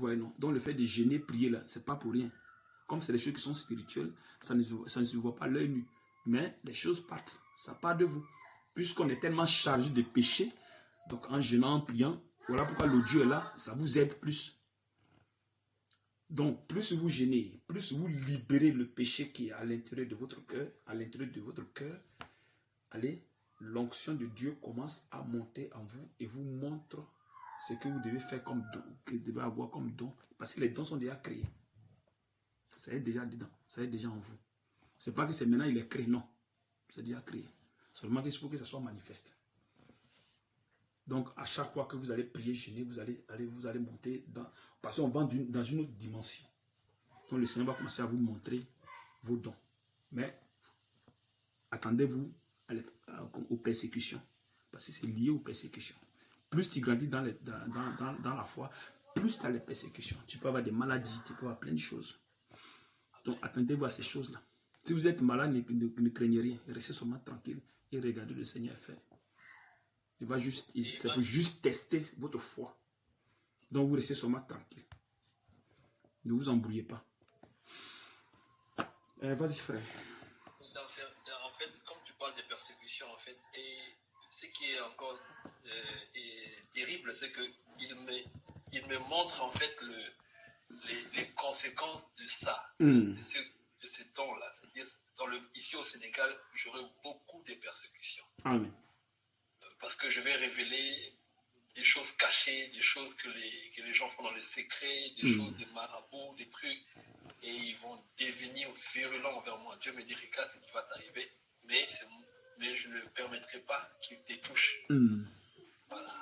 voyez, non? Donc le fait de jeûner, prier là, c'est pas pour rien. Comme c'est des choses qui sont spirituelles, ça ne se voit pas à l'œil nu. Mais les choses partent, ça part de vous. Puisqu'on est tellement chargé de péché, donc en jeûnant, en priant, voilà pourquoi l'audio est là, ça vous aide plus. Donc, plus vous jeûnez, plus vous libérez le péché qui est à l'intérieur de votre cœur, allez, l'onction de Dieu commence à monter en vous et vous montre ce que vous devez faire comme don, que vous devez avoir comme don, parce que les dons sont déjà créés. Ça est déjà dedans, ça est déjà en vous. C'est pas que c'est maintenant il est créé, non. C'est déjà créé. Seulement qu'il faut que ça soit manifeste. Donc, à chaque fois que vous allez prier, jeûner, vous allez monter dans... Parce qu'on va dans une autre dimension. Donc, le Seigneur va commencer à vous montrer vos dons. Mais, attendez-vous aux persécutions. Parce que c'est lié aux persécutions. Plus tu grandis dans la foi, plus tu as les persécutions. Tu peux avoir des maladies, tu peux avoir plein de choses. Donc, attendez-vous à ces choses-là. Si vous êtes malade, ne craignez rien. Restez seulement tranquille et regardez le Seigneur faire. C'est pour juste tester votre foi. Donc, vous restez seulement tranquille. Ne vous embrouillez pas. Vas-y, frère. En fait, comme tu parles de persécution, en fait, et ce qui est encore terrible, c'est qu'il me montre, en fait, les conséquences de ça, de ce don-là. C'est-à-dire, ici au Sénégal, j'aurai beaucoup de persécutions. Amen. Parce que je vais révéler des choses cachées, des choses que les gens font dans le secret, des choses de marabouts, des trucs, et ils vont devenir virulents envers moi. Dieu me dit, Rika, c'est ce qui va t'arriver, mais je ne permettrai pas qu'ils te touchent. Voilà.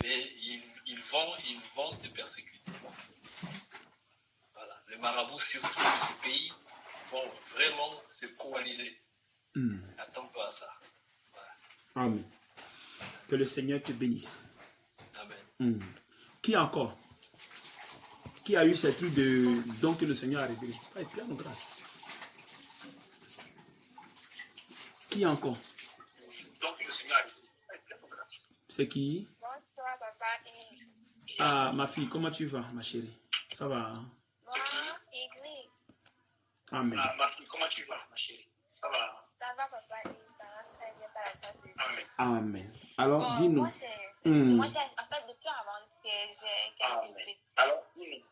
Mais ils vont te persécuter. Voilà. Les marabouts, surtout de ce pays, vont vraiment se coaliser. Attends-toi à ça. Voilà. Amen. Que le Seigneur te bénisse. Amen. Qui encore? Qui a eu ces trucs de dons que le Seigneur a révélé? Ah, plein de grâce. Qui encore? C'est qui? Bonsoir, papa. Ah, ma fille, comment tu vas, ma chérie? Ça va? Hein? Moi, Igri. Amen. Ah, ma fille, comment tu vas, ma chérie? Ça va? Ça va, papa. Ça va très bien par la grâce de Dieu. Amen. Amen. Alors, dis-nous. Moi, en fait, depuis avant-hier, j'ai quelques petits. Alors, dis-nous.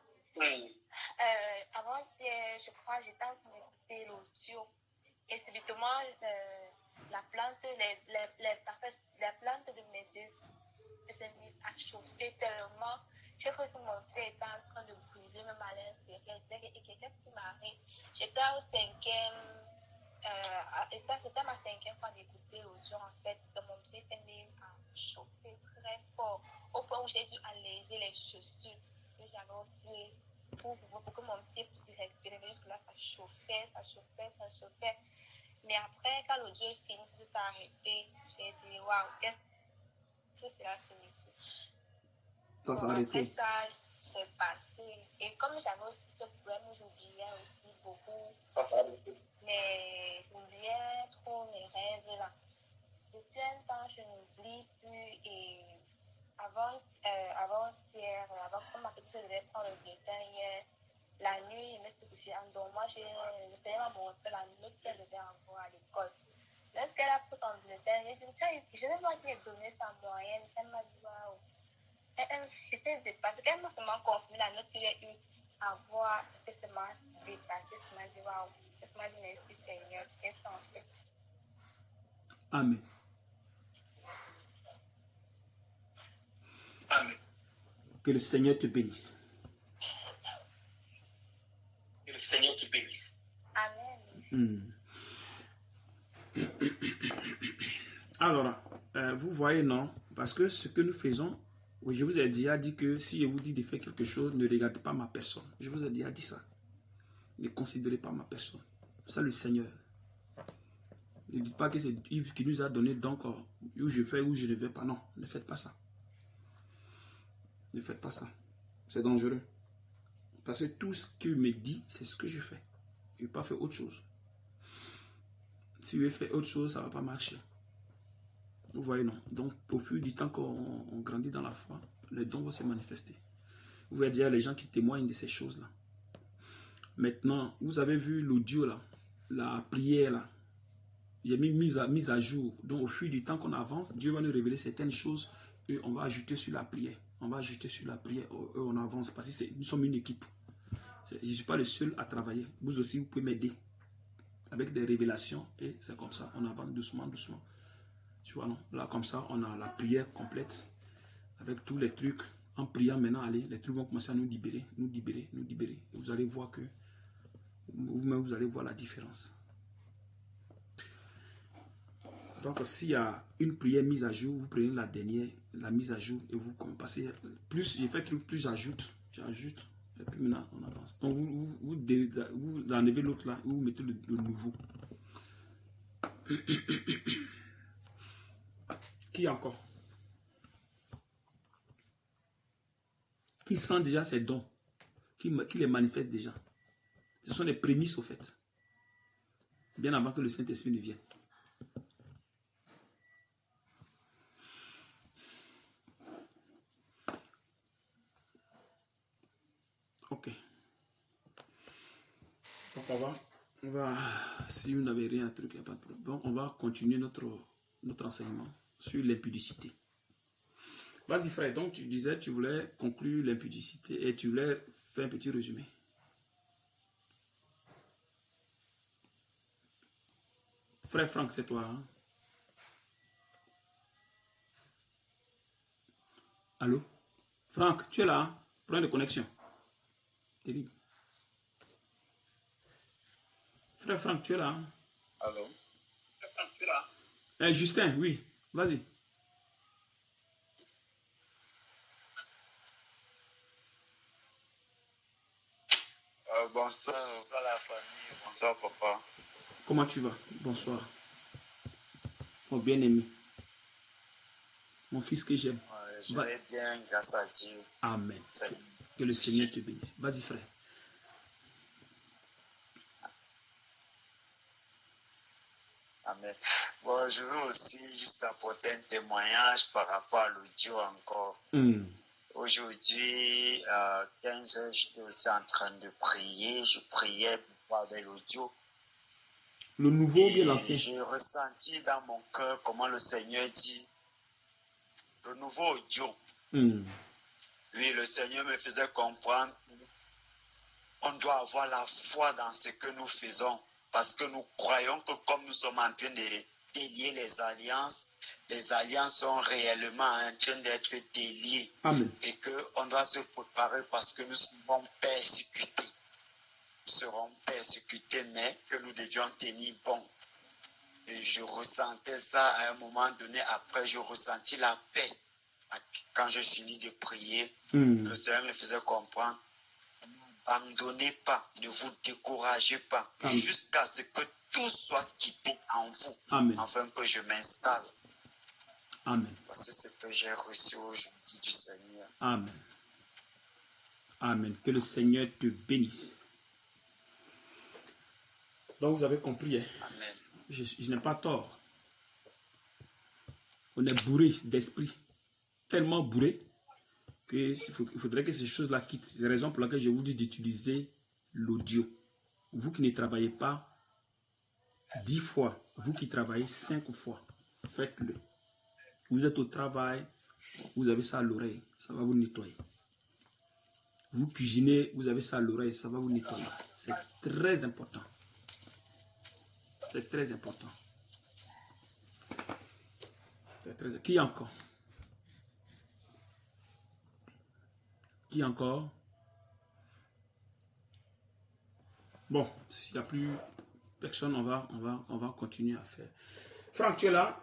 Avant-hier, je crois, j'étais en train d'écouter l'audio. Et subitement, la plante de mes deux s'est mise à chauffer tellement. J'ai cru que mon pied était en train de brûler, même à l'intérieur. Et qu'est-ce qui m'arrive? J'étais au cinquième. Et ça, c'était ma cinquième fois d'écouter l'audio, en fait. Donc, mon pied s'est mis à chauffer très fort. Au point où j'ai dû alléger les chaussures que j'avais aussi pour que mon pied puisse respirer. Mais jusque-là, ça chauffait. Mais après, quand l'audio est fini, ça s'est arrêté. J'ai dit, waouh, qu'est-ce que cela signifie? Ça s'est arrêté. Après ça, c'est passé. Et comme j'avais aussi ce problème où j'oubliais aussi beaucoup. Mais j'oubliais trop mes rêves là. Depuis un temps, je n'oublie plus. Et avant-hier, avant que ma petite devait prendre le bulletin hier, la nuit, je me suis couchée en dormant. Le Seigneur m'a montré la note qu'elle devait envoyer à l'école. Lorsqu'elle a pris son bulletin, j'ai dit, je vais voir qui est donné sa moyenne. Elle m'a dit, waouh. J'étais dépassée. Elle m'a seulement confirmé la note que j'ai eue à voir. C'était seulement dépassée. Elle m'a dit, waouh. Elle m'a dit, merci Seigneur. Qu'est-ce qu'on fait? Amen. Amen. Que le Seigneur te bénisse. Que le Seigneur te bénisse. Amen. Alors, vous voyez, non? Parce que ce que nous faisons, oui, je vous ai déjà dit que si je vous dis de faire quelque chose, ne regardez pas ma personne. Je vous ai déjà dit ça. Ne considérez pas ma personne. Ça, le Seigneur. Ne dites pas que c'est Yves qui nous a donné, donc, où je fais, où je ne vais pas. Non, ne faites pas ça. Ne faites pas ça. C'est dangereux. Parce que tout ce qu'il me dit, c'est ce que je fais. Je n'ai pas fait autre chose. Si je fais autre chose, ça ne va pas marcher. Vous voyez, non? Donc, au fur du temps qu'on grandit dans la foi, les dons vont se manifester. Vous voyez déjà les gens qui témoignent de ces choses-là. Maintenant, vous avez vu l'audio là, la prière là. J'ai mis mise à jour. Donc au fil du temps qu'on avance, Dieu va nous révéler certaines choses et on va ajouter sur la prière. On va ajouter sur la prière et on avance parce que nous sommes une équipe. Je ne suis pas le seul à travailler. Vous aussi, vous pouvez m'aider avec des révélations et c'est comme ça. On avance doucement, doucement. Tu vois, non? Là, comme ça, on a la prière complète avec tous les trucs. En priant maintenant, allez, les trucs vont commencer à nous libérer, nous libérer, nous libérer. Et vous allez voir que vous-même, vous allez voir la différence. Donc, s'il y a une prière mise à jour, vous prenez la dernière, la mise à jour, et vous passez. Plus j'ai fait truc, plus j'ajoute. J'ajoute. Et puis maintenant, on avance. Donc, vous enlevez l'autre là, et vous mettez le nouveau. Qui encore? Qui sent déjà ces dons? Qui les manifeste déjà? Ce sont les prémices au fait. Bien avant que le Saint-Esprit ne vienne. Ok. Donc on va, si vous n'avez rien à truc, il n'y a pas de problème. Bon, on va continuer notre enseignement sur l'impudicité. Vas-y frère, donc tu disais tu voulais conclure l'impudicité et tu voulais faire un petit résumé. Frère Franck, c'est toi. Hein? Allô? Franck, tu es là? Hein? Problème de connexion. Terrible. Frère Franck, tu es là? Hein? Allô? Frère Franck, tu es là? Justin, oui. Vas-y. Bonsoir à la famille. Bonsoir papa. Comment tu vas? Bonsoir. Mon bien-aimé. Mon fils que j'aime. Ouais, je vais bien, grâce à Dieu. Amen. Salut. Que le Seigneur te bénisse. Vas-y frère. Amen. Bon, je veux aussi juste apporter un témoignage par rapport à l'audio encore. Aujourd'hui, à 15 h, j'étais aussi en train de prier. Je priais pour avec l'audio. Le nouveau ou bien l'ancien? J'ai ressenti dans mon cœur comment le Seigneur dit le nouveau audio. Oui, le Seigneur me faisait comprendre qu'on doit avoir la foi dans ce que nous faisons. Parce que nous croyons que comme nous sommes en train de délier les alliances sont réellement en train d'être déliées. Amen. Et qu'on doit se préparer parce que nous serons persécutés. Nous serons persécutés, mais que nous devions tenir bon. Et je ressentais ça à un moment donné. Après, je ressentis la paix. Quand je finis de prier, le Seigneur me faisait comprendre. Abandonnez pas, ne vous découragez pas, jusqu'à ce que tout soit quitté en vous, Amen. afin que je m'installe. Amen. Voici ce que j'ai reçu aujourd'hui du Seigneur. Amen. Amen. Que le Seigneur te bénisse. Donc vous avez compris. Hein? Amen. Je n'ai pas tort. On est bourré d'esprit. Tellement bourré qu'il faudrait que ces choses-là quittent. C'est la raison pour laquelle je vous dis d'utiliser l'audio. Vous qui ne travaillez pas 10 fois, vous qui travaillez 5 fois, faites-le. Vous êtes au travail, vous avez ça à l'oreille, ça va vous nettoyer. Vous cuisinez, vous avez ça à l'oreille, ça va vous nettoyer. C'est très important. C'est très important. Qui encore? Qui encore? Bon, s'il n'y a plus personne, on va continuer à faire. Franck, tu es là?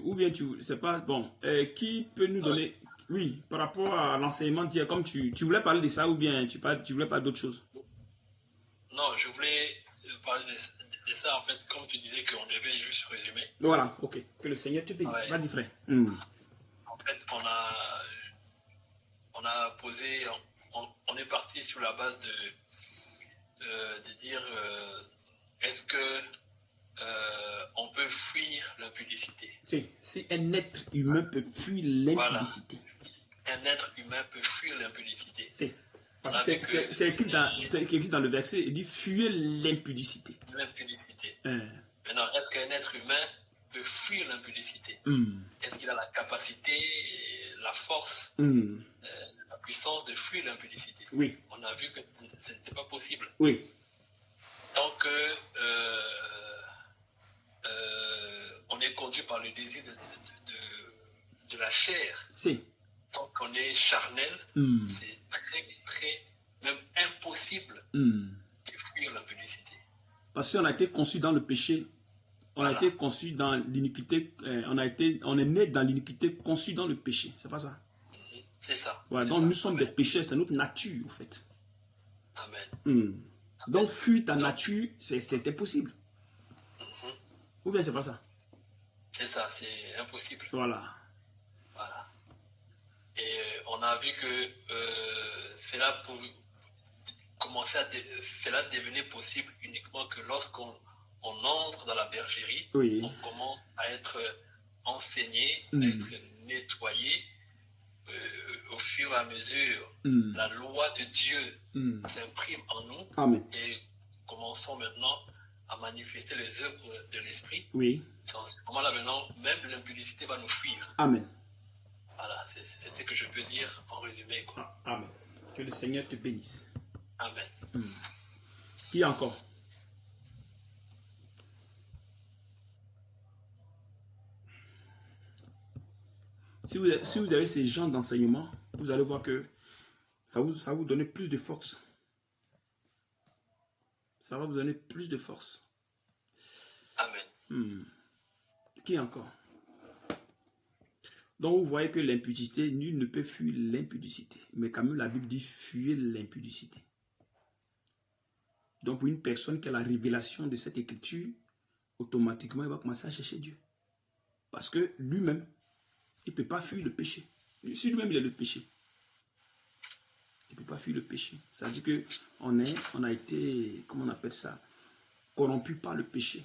Ou bien tu sais pas. Bon, qui peut nous donner... Oui, par rapport à l'enseignement d'hier, comme tu voulais parler de ça ou bien tu voulais parler d'autre chose? Non, je voulais parler de ça, en fait, comme tu disais qu'on devait juste résumer. Voilà, ok. Que le Seigneur te bénisse. Ouais. Vas-y, frère. En fait, on a posé, on est parti sur la base de dire est-ce que on peut fuir l'impudicité? Si un être humain peut fuir l'impudicité. Voilà. un être humain peut fuir l'impudicité? Parce que c'est écrit dans le verset, il dit fuyez l'impudicité. L'impudicité. Hein. Maintenant, est-ce qu'un être humain peut fuir l'impudicité? Est-ce qu'il a la capacité, la force, la puissance de fuir l'impudicité? Oui. On a vu que ce n'était pas possible. Oui. Tant que on est conduit par le désir de la chair, tant qu'on est charnel, c'est très, très, même impossible de fuir l'impudicité. Parce qu'on a été conçu dans le péché, on a été conçu dans l'iniquité, on est né dans l'iniquité, conçu dans le péché, c'est pas ça? C'est ça. Voilà, donc nous sommes des pécheurs, c'est notre nature en fait. Amen. Donc fuir ta nature, c'était possible. Ou bien c'est pas ça? C'est ça, c'est impossible. Voilà. Et on a vu que cela devenait possible uniquement que lorsqu'on entre dans la bergerie, on commence à être enseigné, à être nettoyé. Au fur et à mesure, la loi de Dieu s'imprime en nous. Amen. Et commençons maintenant à manifester les œuvres de l'esprit. Oui. À ce moment-là, maintenant, même l'impudicité va nous fuir. Amen. Voilà, c'est ce que je peux dire en résumé, quoi. Amen. Que le Seigneur te bénisse. Amen. Qui encore? Si vous avez ces genres d'enseignement, vous allez voir que ça vous donne plus de force. Ça va vous donner plus de force. Amen. Qui encore? Donc vous voyez que l'impudicité, nul ne peut fuir l'impudicité. Mais quand même la Bible dit fuyez l'impudicité. Donc pour une personne qui a la révélation de cette écriture, automatiquement il va commencer à chercher Dieu. Parce que lui-même, il ne peut pas fuir le péché. Si lui-même il est le péché, il ne peut pas fuir le péché. Ça veut dire qu'on a été, comment on appelle ça, corrompu par le péché.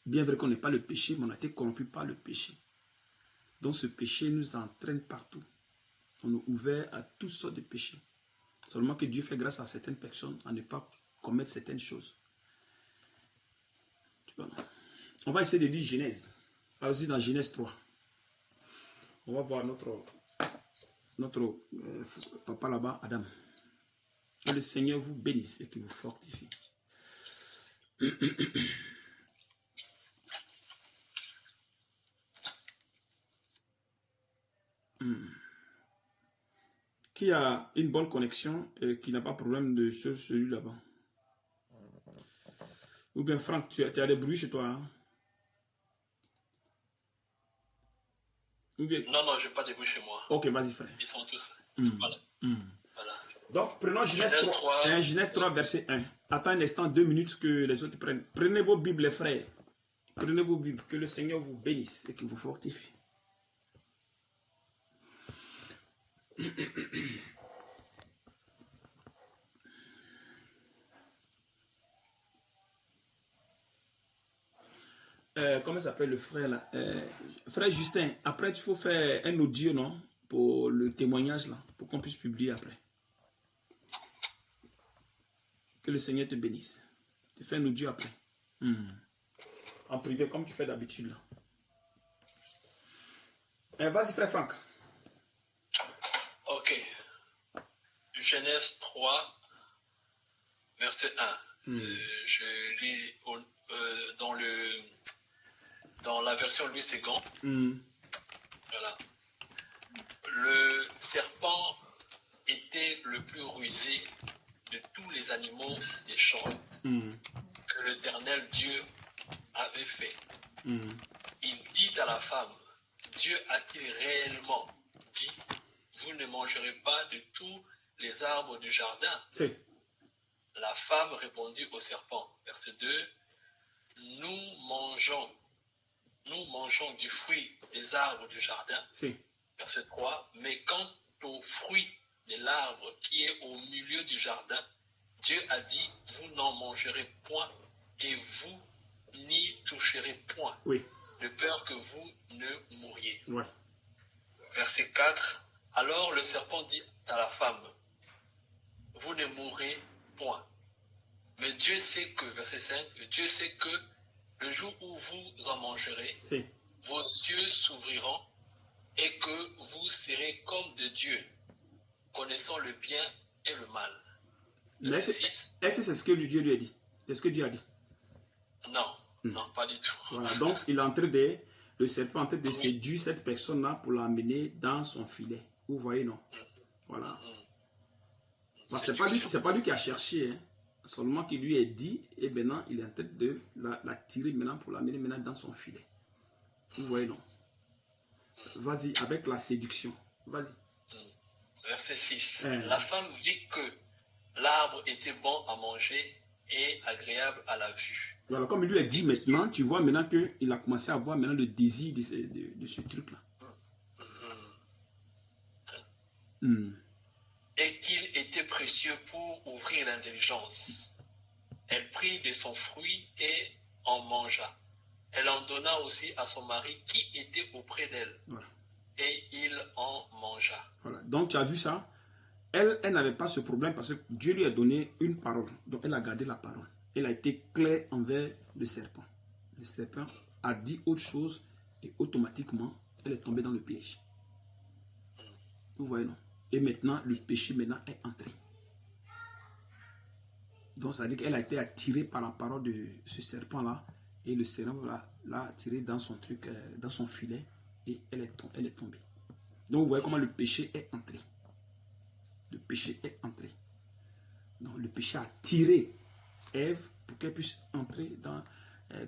Bien vrai qu'on n'est pas le péché, mais on a été corrompu par le péché. Donc ce péché nous entraîne partout. On est ouvert à toutes sortes de péchés. Seulement que Dieu fait grâce à certaines personnes à ne pas commettre certaines choses. On va essayer de lire Genèse. Allons-y dans Genèse 3. On va voir notre papa là-bas, Adam. Que le Seigneur vous bénisse et qu'il vous fortifie. Qui a une bonne connexion et qui n'a pas de problème de celui là-bas? Ou bien Franck, tu as des bruits chez toi, hein? Ou bien... Non, je n'ai pas de bruit chez moi. Ok, vas-y frère. Ils sont tous là. Voilà. Donc prenons Genèse 3, Genèse 3 verset 1. Attends un instant, 2 minutes que les autres prennent. Prenez vos Bibles les frères. Prenez vos Bibles, que le Seigneur vous bénisse et qu'il vous fortifie. Comment s'appelle le frère là? Frère Justin, après il faut faire un audio, non? Pour le témoignage là, pour qu'on puisse publier après. Que le Seigneur te bénisse. Tu fais un audio après. En privé, comme tu fais d'habitude là. Vas-y frère Franck. Ok. Genèse 3, verset 1. Je lis dans la version Louis II. Voilà. Le serpent était le plus rusé de tous les animaux des champs que l'Éternel Dieu avait fait. Il dit à la femme, Dieu a-t-il réellement dit, vous ne mangerez pas de tous les arbres du jardin? La femme répondit au serpent, verset 2, nous mangeons du fruit des arbres du jardin. Verset 3, mais quant au fruit de l'arbre qui est au milieu du jardin, Dieu a dit, vous n'en mangerez point et vous n'y toucherez point, de peur que vous ne mouriez. Verset 4, Alors le serpent dit à la femme, vous ne mourrez point. Mais Dieu sait que, verset 5, Dieu sait que le jour où vous en mangerez, vos yeux s'ouvriront et que vous serez comme de Dieu, connaissant le bien et le mal. Mais est-ce que c'est ce que Dieu lui a dit? C'est ce que Dieu a dit? Non, non, pas du tout. Voilà, donc il est en train le serpent est en train de séduire cette personne-là pour l'amener dans son filet. Vous voyez, non? Voilà. Bon, c'est pas lui qui a cherché, hein. Seulement qu'il lui est dit, et maintenant il est en train de la tirer maintenant pour l'amener maintenant dans son filet. Vous voyez, non? Vas-y, avec la séduction. Vas-y. Verset 6. La femme vit que l'arbre était bon à manger et agréable à la vue. Voilà, comme il lui a dit maintenant, tu vois maintenant qu'il a commencé à avoir maintenant le désir de ce truc-là. Et qu'il était précieux pour ouvrir l'intelligence. Elle prit de son fruit et en mangea. Elle en donna aussi à son mari qui était auprès d'elle. Voilà. Et il en mangea. Voilà. Donc tu as vu ça? Elle n'avait pas ce problème parce que Dieu lui a donné une parole. Donc elle a gardé la parole. Elle a été claire envers le serpent. Le serpent a dit autre chose et automatiquement, elle est tombée dans le piège. Vous voyez, non? Et maintenant, le péché maintenant est entré. Donc ça veut dire qu'elle a été attirée par la parole de ce serpent-là. Et le serpent l'a attirée dans son truc, dans son filet. Et elle est tombée. Donc vous voyez comment le péché est entré. Le péché est entré. Donc le péché a tiré Ève pour qu'elle puisse entrer dans...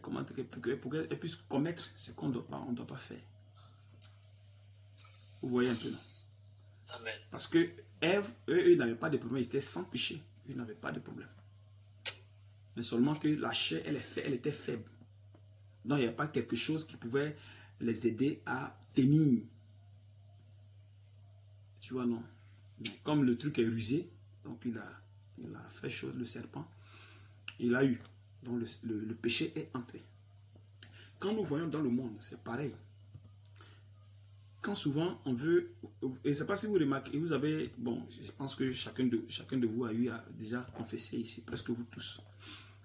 pour qu'elle puisse commettre ce qu'on ne doit pas faire. Vous voyez un peu, non? Amen. Parce que Ève, eux n'avaient pas de problème. Ils étaient sans péché. Ils n'avaient pas de problème. Mais seulement que la chair, elle était faible. Donc il n'y a pas quelque chose qui pouvait les aider à tenir. Tu vois, non? Mais comme le truc est rusé, donc il a fait chose, le serpent. Il a eu. Donc le péché est entré. Quand nous voyons dans le monde, c'est pareil. Quand souvent on veut, et je ne sais pas si vous remarquez, vous avez, bon, je pense que chacun de vous a déjà confessé ici, presque vous tous.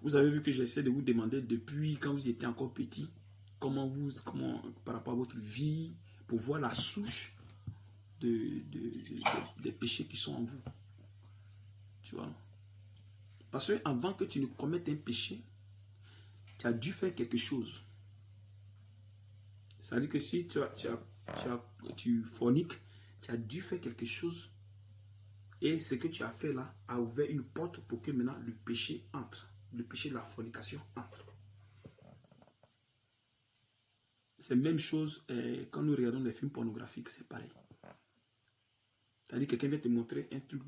Vous avez vu que j'essaie de vous demander depuis quand vous étiez encore petit, comment par rapport à votre vie, pour voir la souche des péchés qui sont en vous. Tu vois, non? Parce que avant que tu ne commettes un péché, tu as dû faire quelque chose. C'est-à-dire que si tu forniques, tu as dû faire quelque chose. Et ce que tu as fait là a ouvert une porte pour que maintenant le péché entre. Le péché de la fornication entre. C'est la même chose quand nous regardons les films pornographiques, c'est pareil. C'est-à-dire que quelqu'un vient te montrer un truc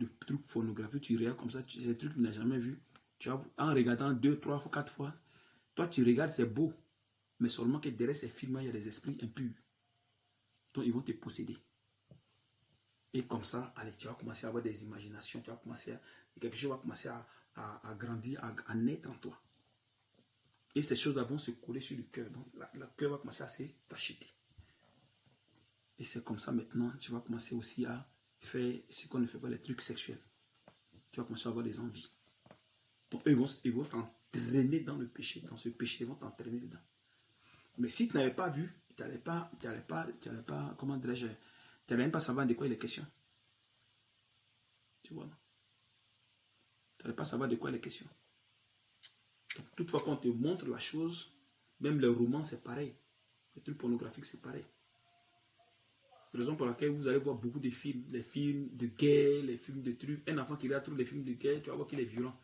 pornographique, tu regardes comme ça, c'est un truc que tu n'as jamais vu. Tu vois, en regardant 2, 3 fois, 4 fois, toi tu regardes, c'est beau. Mais seulement que derrière ces films, il y a des esprits impurs. Donc ils vont te posséder. Et comme ça, allez, tu vas commencer à avoir des imaginations, quelque chose va commencer à grandir, à naître en toi. Et ces choses-là vont se coller sur le cœur. Donc le cœur va commencer à se t'acheter. Et c'est comme ça maintenant, tu vas commencer aussi à faire ce qu'on ne fait pas, les trucs sexuels. Tu vas commencer à avoir des envies. Donc eux, ils vont t'entraîner dans le péché. Dans ce péché, ils vont t'entraîner dedans. Mais si tu n'avais pas vu, tu n'allais pas, comment dirais-je, tu n'allais même pas savoir de quoi il est question. Tu vois, non? Tu n'allais pas savoir de quoi il est question. Donc, toutefois, quand on te montre la chose, même les romans, c'est pareil. Les trucs pornographiques, c'est pareil. C'est la raison pour laquelle vous allez voir beaucoup de films, les films de guerre, les films de trucs. Un enfant qui regarde tous les films de guerre, tu vas voir qu'il est violent.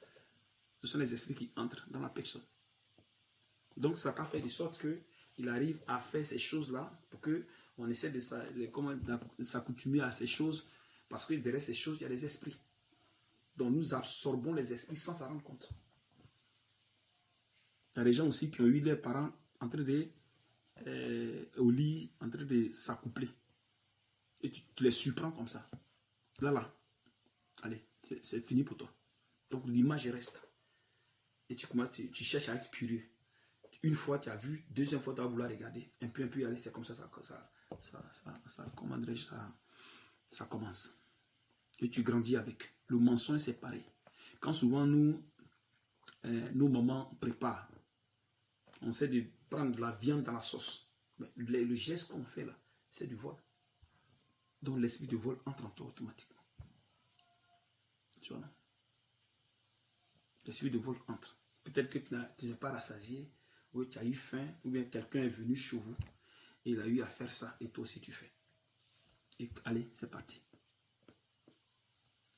Ce sont les esprits qui entrent dans la personne. Donc, Satan fait de sorte qu'il arrive à faire ces choses-là pour qu'on essaie de s'accoutumer à ces choses. Parce que derrière ces choses, il y a des esprits. Donc, nous absorbons les esprits sans s'en rendre compte. Il y a des gens aussi qui ont eu leurs parents en train de, au lit, en train de s'accoupler. Et tu les surprends comme ça. Là. Allez, c'est fini pour toi. Donc l'image reste. Et tu cherches à être curieux. Une fois tu as vu, deuxième fois tu vas vouloir regarder. Un peu, allez, c'est comme ça, comment dirais-je ça. Ça commence. Et tu grandis avec. Le mensonge, c'est pareil. Quand souvent nos mamans préparent, on sait de prendre de la viande dans la sauce. Mais le geste qu'on fait là, c'est du vol. Donc l'esprit de vol entre en toi automatiquement. Tu vois, non? L'esprit de vol entre. Peut-être que tu n'es pas rassasié, ou tu as eu faim, ou bien quelqu'un est venu chez vous, et il a eu à faire ça, et toi aussi tu fais. Et allez, c'est parti.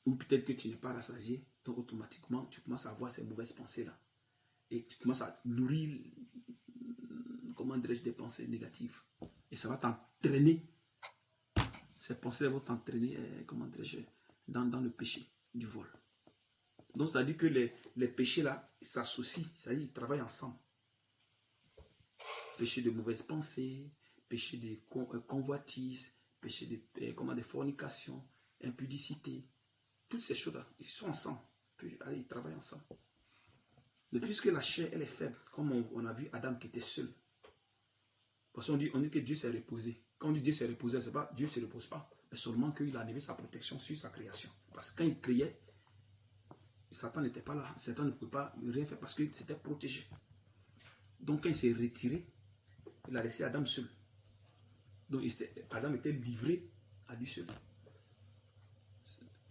Ou peut-être que tu n'es pas rassasié, donc automatiquement, tu commences à avoir ces mauvaises pensées-là. Et tu commences à nourrir, comment dirais-je, des pensées négatives. Et ça va t'entraîner. Ces pensées vont t'entraîner, comment dirais-je, dans le péché du vol. Donc, c'est-à-dire que les péchés-là s'associent, c'est-à-dire ils travaillent ensemble. Péché de mauvaises pensées, péché de convoitise, péché de fornication, impudicité. Toutes ces choses-là, ils sont ensemble. Puis, allez, ils travaillent ensemble. Mais puisque la chair, elle est faible, comme on a vu Adam qui était seul. Parce qu'on dit que Dieu s'est reposé. Quand on dit Dieu s'est reposé, c'est pas Dieu ne se repose pas, mais seulement qu'il a enlevé sa protection sur sa création. Parce que quand il criait, Satan n'était pas là. Satan ne pouvait pas rien faire parce qu'il s'était protégé. Donc quand il s'est retiré, il a laissé Adam seul. Donc Adam était livré à lui seul.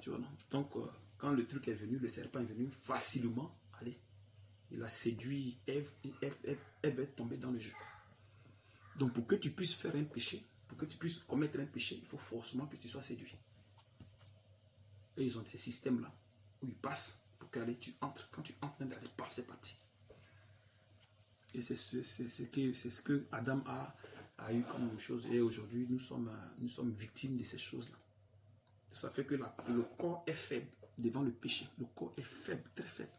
Tu vois, non? Donc quand le truc est venu, le serpent est venu facilement, allez, il a séduit Ève et Ève est tombée dans le jeu. Donc pour que tu puisses faire un péché, pour que tu puisses commettre un péché, il faut forcément que tu sois séduit. Et ils ont ces systèmes-là où ils passent pour que tu entres. Quand tu entres, allez, paf, c'est parti. Et c'est ce que Adam a eu comme chose. Et aujourd'hui, nous sommes victimes de ces choses-là. Ça fait que le corps est faible devant le péché. Le corps est faible, très faible.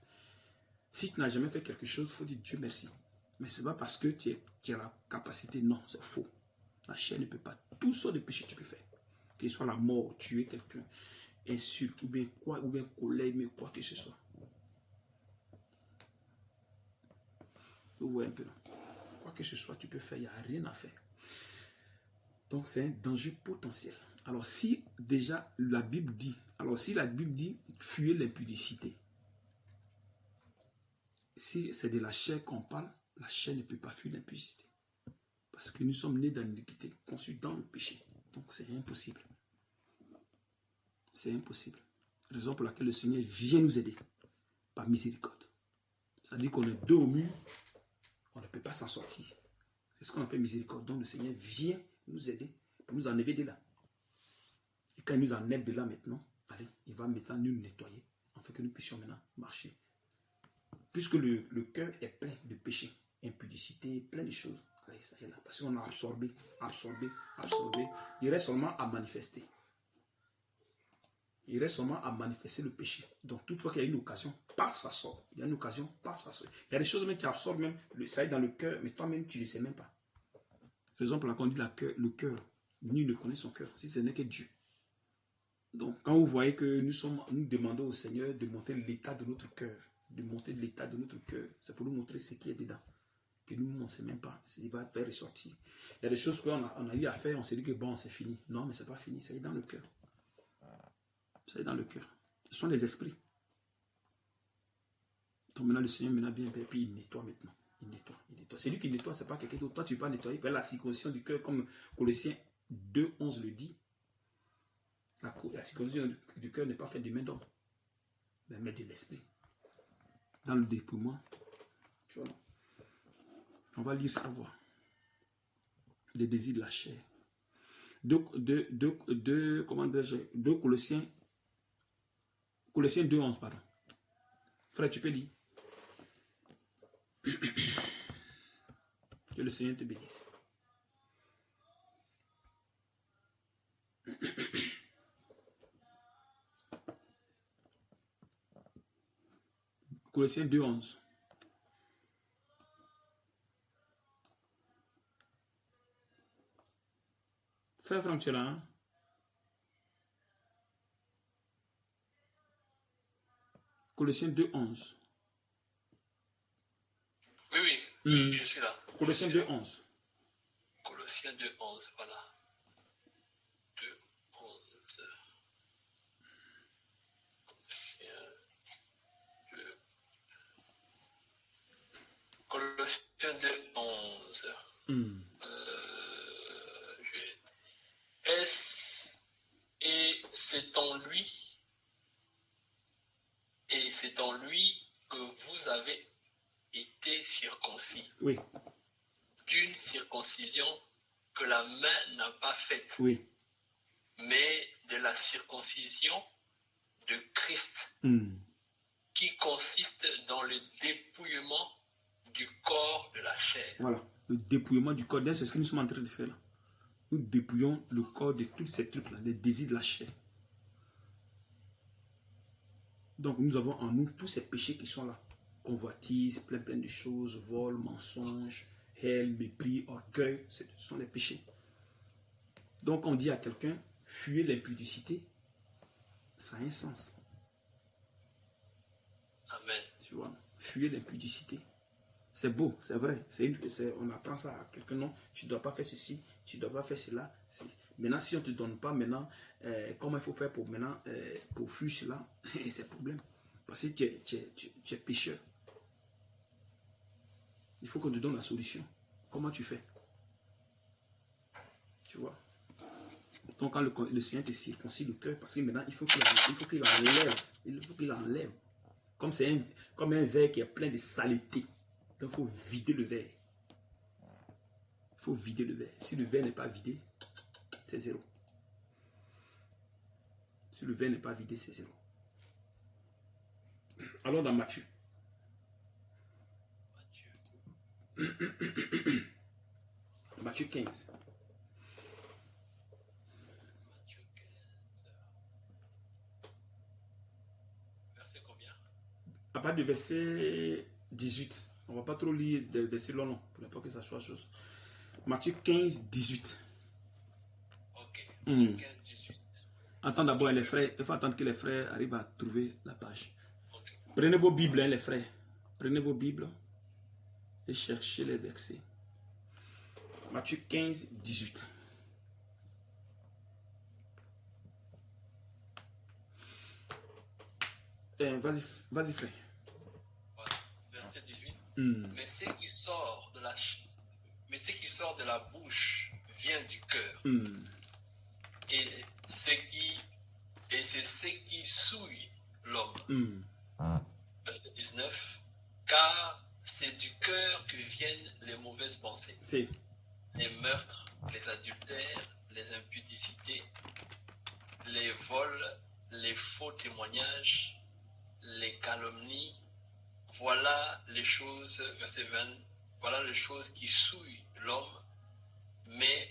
Si tu n'as jamais fait quelque chose, il faut dire Dieu merci. Mais ce n'est pas parce que tu as la capacité. Non, c'est faux. La chair ne peut pas. Tout sorte de péché tu peux faire. Qu'il soit la mort, tuer quelqu'un, insulte, ou bien colère, mais quoi que ce soit. Vous voyez un peu. Quoi que ce soit, tu peux faire. Il n'y a rien à faire. Donc, c'est un danger potentiel. Alors, si déjà la Bible dit, fuyez l'impudicité. Si c'est de la chair qu'on parle, la chair ne peut pas fuir l'impudicité. Parce que nous sommes nés dans l'iniquité, conçus dans le péché. Donc, c'est impossible. C'est impossible. Raison pour laquelle le Seigneur vient nous aider. Par miséricorde. C'est-à-dire qu'on est deux au mur, on ne peut pas s'en sortir. C'est ce qu'on appelle miséricorde. Donc, le Seigneur vient nous aider pour nous enlever de là. Et quand il nous enlève de là maintenant, allez, il va maintenant nous nettoyer, afin que nous puissions maintenant marcher. Puisque le cœur est plein de péchés, impudicité, plein de choses. Allez, ça y est là. Parce qu'on a absorbé. Il reste seulement à manifester. Il reste seulement à manifester le péché. Donc, toute fois qu'il y a une occasion, paf, ça sort. Il y a une occasion, paf, ça sort. Il y a des choses même qui absorbent même, ça est dans le cœur, mais toi-même, tu ne le sais même pas. Raison pour laquelle on dit le cœur, nul ne connaît son cœur, si ce n'est que Dieu. Donc, quand vous voyez que nous demandons au Seigneur de montrer l'état de notre cœur, c'est pour nous montrer ce qui est dedans. Que nous, on ne sait même pas. Il va faire ressortir. Il y a des choses qu'on a eu à faire, on s'est dit que bon, c'est fini. Non, mais ce n'est pas fini, ça est dans le cœur. Ça est dans le cœur. Ce sont les esprits. Donc maintenant, le Seigneur vient et puis il nettoie maintenant. Il nettoie. C'est lui qui nettoie, ce n'est pas quelqu'un d'autre. Toi, tu ne peux pas nettoyer. Puis la circoncision du cœur, comme Colossiens 2:11 le dit. La circoncision du cœur n'est pas faite de main d'homme, mais de l'esprit. Dans le dépouillement. Tu vois. On va lire ça, voir. Les désirs de la chair. Comment dirais-je, 2 Colossiens 2:11, pardon. Frère, tu peux lire. Que le Seigneur te bénisse. Colossiens 2:11. Frère Franck, tu es là, hein? Colossiens 2:11. Oui, je suis là. Colossiens 2:11. Colossiens 2:11, voilà. 2:11. Ephésiens 2, 11. Hmm. Et c'est en lui, que vous avez été circoncis. Oui, D'une circoncision que la main n'a pas faite, oui. mais de la circoncision de Christ, Hmm. qui consiste dans le dépouillement du corps de la chair. Voilà, le dépouillement du corps, c'est ce que nous sommes en train de faire là. Nous dépouillons le corps de tous ces trucs-là, des désirs de la chair. Donc nous avons en nous tous ces péchés qui sont là. Convoitise, plein de choses, vol, mensonge, haine, mépris, orgueil, ce sont les péchés. Donc on dit à quelqu'un, fuyez l'impudicité, ça a un sens. Amen. Tu vois, fuyez l'impudicité. C'est beau, c'est vrai. On apprend ça à quelqu'un, non, tu ne dois pas faire ceci, tu ne dois pas faire cela. Maintenant, si on ne te donne pas maintenant, comment il faut faire pour maintenant, pour fuir cela, c'est un problème. Parce que tu es pécheur. Il faut qu'on te donne la solution. Comment tu fais? Tu vois? Donc quand le Seigneur te circoncis le cœur, parce que maintenant, il faut qu'il enlève. Il faut qu'il enlève. Comme un verre qui est plein de saleté. Donc il faut vider le verre. Il faut vider le verre. Si le verre n'est pas vidé, c'est zéro. Si le verre n'est pas vidé, c'est zéro. Allons dans Matthieu. Matthieu 15. Verset combien? À partir du verset 18. On ne va pas trop lire des versets longs, non, pour ne pas que ça soit chose. Matthieu 15, 18. Ok. 15, 18. Attends d'abord les frères. Il faut attendre que les frères arrivent à trouver la page. Okay. Prenez vos Bibles, hein, les frères. Prenez vos Bibles et cherchez les versets. Matthieu 15, 18. Vas-y, frère. Voilà. Verset 18. Mm. Mais ce qui sort de la bouche vient du cœur. Mm. Et c'est ce qui souille l'homme. Mm. Verset 19. Car c'est du cœur que viennent les mauvaises pensées. C'est. Les meurtres, les adultères, les impudicités, les vols, les faux témoignages, les calomnies. Voilà les choses, verset 20, voilà les choses qui souillent l'homme, mais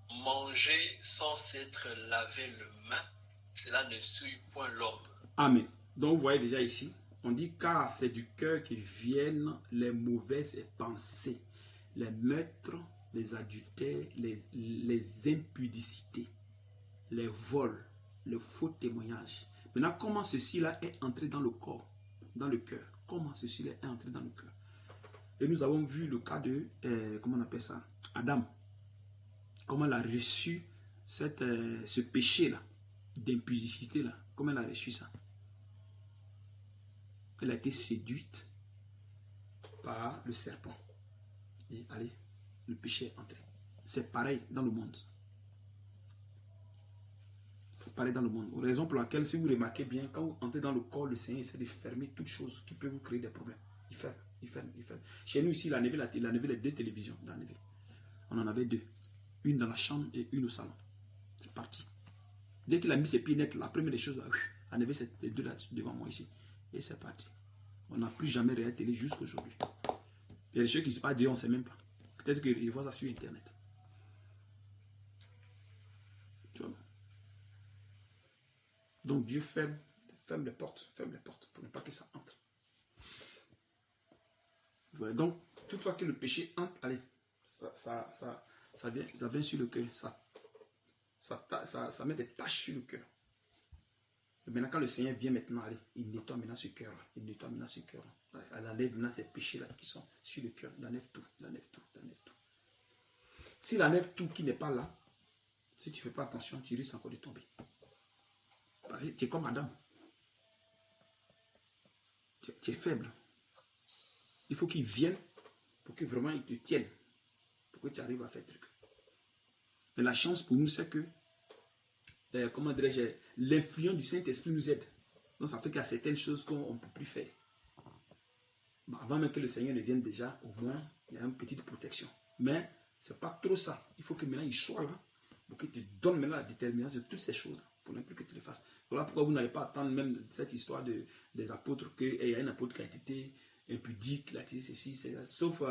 manger sans s'être lavé les mains, cela ne souille point l'homme. Amen. Donc vous voyez déjà ici, on dit car c'est du cœur que viennent les mauvaises pensées, les meurtres, les adultères, les impudicités, les vols, le faux témoignage. Maintenant, comment ceci-là est entré dans le corps, dans le cœur? Comment ceci-là est entré dans le cœur? Et nous avons vu le cas de, comment on appelle ça? Adam. Comment elle a reçu ce péché-là, d'impudicité-là. Comment elle a reçu ça? Elle a été séduite par le serpent. Et allez, le péché est entré. C'est pareil dans le monde. C'est pareil dans le monde. Raison pour laquelle, si vous remarquez bien, quand vous entrez dans le corps, le Seigneur essaie de fermer toutes choses qui peuvent vous créer des problèmes. Il ferme, il ferme, il ferme. Chez nous ici, il a enlevé les deux télévisions. On en avait deux. Une dans la chambre et une au salon. C'est parti. Dès qu'il a mis ses pieds nets, la première des choses, il a enlevé les deux là devant moi ici. Et c'est parti. On n'a plus jamais regardé la télé jusqu'aujourd'hui. Il y a des choses qui ne se passent, on ne sait même pas. Peut-être qu'ils voient ça sur Internet. Tu vois. Donc Dieu ferme les portes pour ne pas que ça entre. Voilà. Donc, toutefois que le péché entre, allez, ça vient sur le cœur. Ça met des taches sur le cœur. Et maintenant, quand le Seigneur vient maintenant, allez, il nettoie maintenant ce cœur-là. Il nettoie maintenant ce cœur-là. Elle enlève maintenant ces péchés-là qui sont sur le cœur. Il enlève tout. Il enlève tout. Il enlève tout. S'il enlève tout qui n'est pas là, si tu ne fais pas attention, tu risques encore de tomber. Parce que tu es comme Adam. Tu es faible. Il faut qu'il vienne pour que vraiment il te tienne, pour que tu arrives à faire le truc. Mais la chance pour nous, c'est que, comment dirais-je, l'influence du Saint-Esprit nous aide. Donc ça fait qu'il y a certaines choses qu'on ne peut plus faire. Bon, avant même que le Seigneur ne vienne déjà, au moins, il y a une petite protection. Mais ce n'est pas trop ça. Il faut que maintenant il soit là, pour qu'il te donne maintenant la détermination de toutes ces choses, pour ne plus que tu les fasses. Voilà pourquoi vous n'allez pas attendre même cette histoire des apôtres, qu'il y a un apôtre qui a été impudique, il a dit ceci, c'est sauf,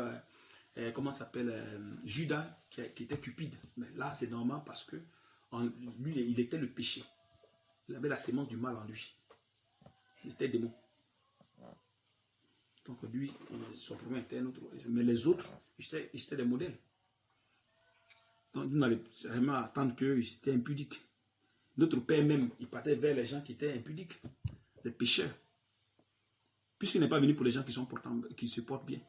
comment ça s'appelle, Judas, qui était cupide. Mais là, c'est normal parce que lui, il était le péché. Il avait la sémence du mal en lui. Il était démon. Donc lui, son problème était un autre. Mais les autres, ils étaient des modèles. Donc vous n'allez vraiment attendre qu'ils étaient impudiques. Notre père même, il partait vers les gens qui étaient impudiques, les pécheurs. Puisqu'il n'est pas venu pour les gens qui sont portants, qui se portent bien.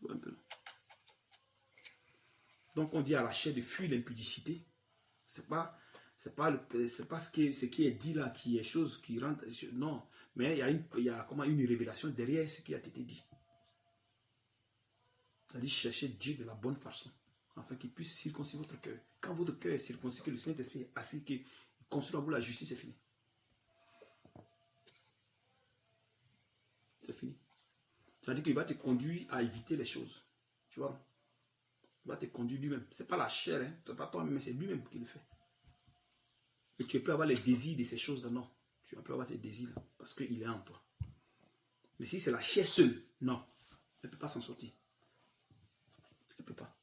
Un peu. Donc on dit à la chair de fuir l'impudicité. C'est pas ce qui est dit là qui est chose qui rentre. Non, mais il y a comment une révélation derrière ce qui a été dit. C'est-à-dire chercher Dieu de la bonne façon, afin qu'il puisse circoncire votre cœur. Quand votre cœur est circoncis, que le Saint-Esprit est assis, qu'il construit en vous la justice, c'est fini. C'est fini. C'est-à-dire qu'il va te conduire à éviter les choses. Tu vois? Il va te conduire lui-même. Ce n'est pas la chair, hein? Ce n'est pas toi-même, mais c'est lui-même qui le fait. Et tu peux avoir les désirs de ces choses-là, non. Tu vas plus avoir ces désirs-là, parce qu'il est en toi. Mais si c'est la chair seule, non. Elle ne peut pas s'en sortir. Elle ne peut pas.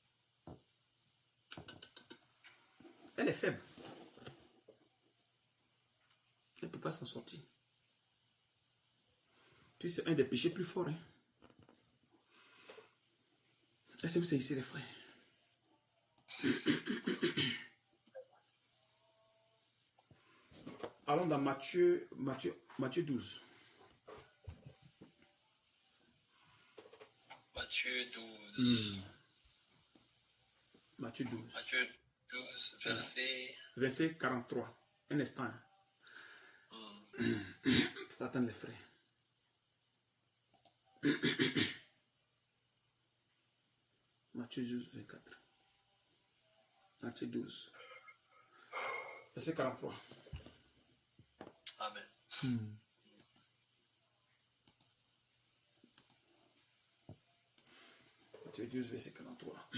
Elle est faible. Elle ne peut pas s'en sortir. Puis c'est un des péchés plus forts. Hein? Est-ce que vous saisissez les frères? Allons dans Matthieu 12. Matthieu 12. Matthieu 12. Matthieu 12, verset 43. Un instant. Faut attendre les frères. Matthieu 12, 24. Matthieu 12. Verset 43. Amen. Matthieu 12, verset 43.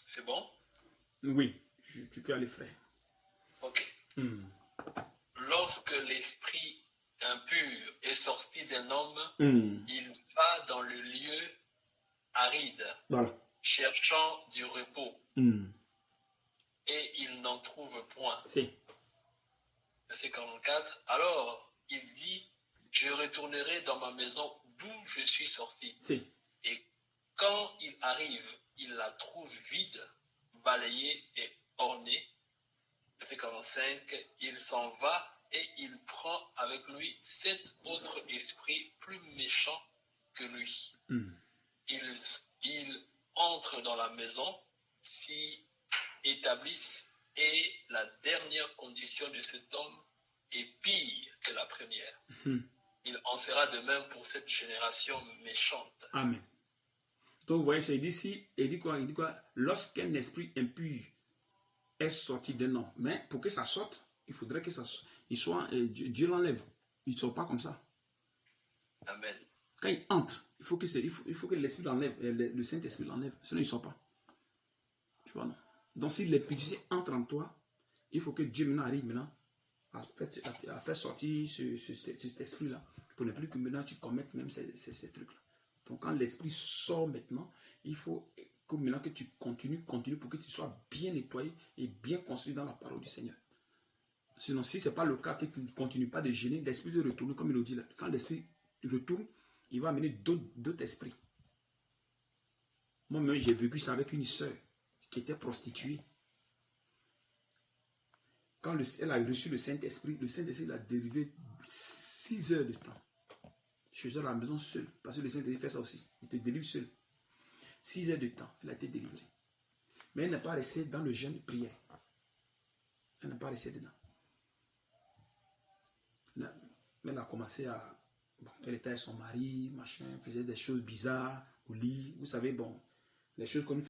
C'est bon? Oui, tu peux aller, frère. Ok. Lorsque l'esprit impur est sorti d'un homme, il va dans le lieu aride, voilà, cherchant du repos, et il n'en trouve point. Si. Verset 44. Alors il dit, je retournerai dans ma maison d'où je suis sorti. Si. Et quand il arrive, il la trouve vide, balayée et ornée. Verset 45. Il s'en va et il prend avec lui 7 autres esprits plus méchants que lui. Ils entrent dans la maison, s'y établissent, et la dernière condition de cet homme est pire que la première. Il en sera de même pour cette génération méchante. Amen. Donc vous voyez, il dit quoi? Lorsqu'un esprit impur est sorti d'un homme, mais pour que ça sorte, il faudrait que Dieu l'enlève. Il ne sort pas comme ça. Amen. Quand il entre, il faut que l'esprit l'enlève, le Saint-Esprit l'enlève, sinon il ne sort pas. Tu vois, non? Donc si l'impudicité entre en toi, il faut que Dieu maintenant arrive maintenant à faire sortir cet esprit-là, pour ne plus que maintenant tu commettes même ces trucs-là. Donc quand l'esprit sort maintenant, il faut que maintenant que tu continues pour que tu sois bien nettoyé et bien construit dans la parole du Seigneur. Sinon, si ce n'est pas le cas, que tu ne continues pas de gêner, l'esprit de retourner, comme il le dit là. Quand l'esprit retourne, il va amener d'autres esprits. Moi-même, j'ai vécu ça avec une soeur qui était prostituée. Quand elle a reçu le Saint-Esprit l'a dérivé 6 heures de temps. Je suis à la maison seule, parce que le Saint-Esprit fait ça aussi. Il te délivre seul. 6 heures de temps, elle a été délivrée. Mais elle n'est pas restée dans le jeûne de prière. Elle n'est pas restée dedans. Mais elle a commencé à Bon, elle était avec son mari, machin, faisait des choses bizarres au lit. Vous savez, bon, les choses qu'on